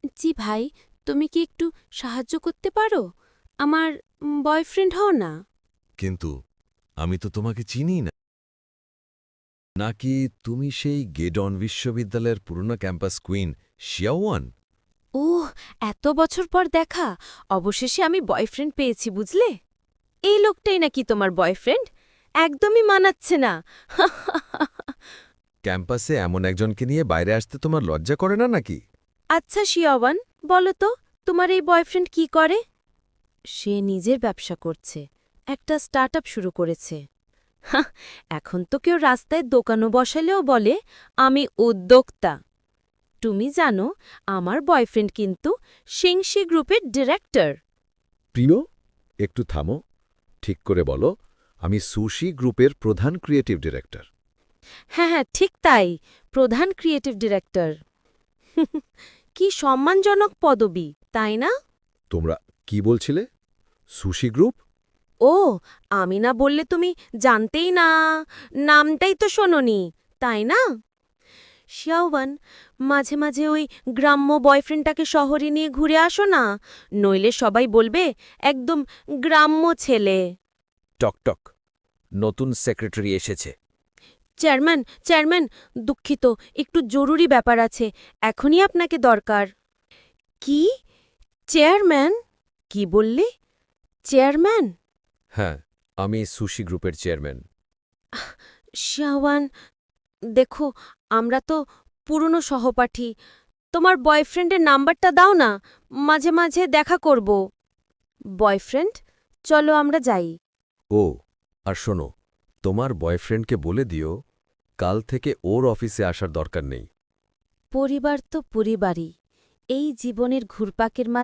জি ভাই, তুমি কি একটু সাহায্য করতে পারো? আমার বয়ফ্রেন্ড হও না। কিন্তু আমি তো তোমাকে চিনি না। নাকি তুমি সেই গেডন বিশ্ববিদ্যালয়ের পুরনো ক্যাম্পাস কুইন শিয়াওয়ান? ওহ, এত বছর পর দেখা। অবশেষে আমি বয়ফ্রেন্ড পেয়েছি, বুঝলে? এই লোকটাই নাকি তোমার বয়ফ্রেন্ড? একদমই মানাচ্ছে না। ক্যাম্পাসে এমন একজনকে নিয়ে বাইরে আসতে তোমার লজ্জা করে না নাকি? আচ্ছা শিয়াওয়ান, বলো তো, তোমার এই বয়ফ্রেন্ড কি করে? সে নিজের ব্যবসা করছে, একটা স্টার্টআপ শুরু করেছে। হাহ, এখন তো কেউ রাস্তায় দোকানও বসালেও বলে আমি উদ্যোক্তা। তুমি জানো, আমার বয়ফ্রেন্ড কিন্তু সিংশি গ্রুপের ডিরেক্টর। প্রিয়, একটু থামো। ঠিক করে বলো, আমি সুশি গ্রুপের প্রধান ক্রিয়েটিভ ডিরেক্টর। হ্যাঁ হ্যাঁ, ঠিক তাই, প্রধান ক্রিয়েটিভ ডিরেক্টর। কি সম্মানজনক পদবি, তাই না? তোমরা কি বলছিলে? Sushi group? ও, আমি না বললে তুমি জানতেই না, নামটাই তো শোনোনি, তাই না? শিয়াওয়ান, মাঝে মাঝে ওই গ্রাম্য বয়ফ্রেন্ডটাকে শহরে নিয়ে ঘুরে আসো না, নইলে সবাই বলবে একদম গ্রাম্য ছেলে। টকটক, নতুন সেক্রেটারি এসেছে। চেয়ারম্যান, চেয়ারম্যান, দুঃখিত, একটু জরুরি ব্যাপার আছে, এখনই আপনাকে দরকার। কি? চেয়ারম্যান? কি বললে? চেয়ারম্যান? হ্যাঁ, আমি সুশি গ্রুপের চেয়ারম্যান। শাওয়ান, দেখো, আমরা তো পুরনো সহপাঠী। তোমার বয়ফ্রেন্ডের নাম্বারটা দাও না, মাঝে মাঝে দেখা করব। বয়ফ্রেন্ড, চলো আমরা যাই। ও, আর শোনো, তোমার বয়ফ্রেন্ডকে বলে দিও কাল থেকে ওর অফিসে আসার দরকার নেই। পরিবার তো পরিবারই, এই জীবনের ঘুরপাকের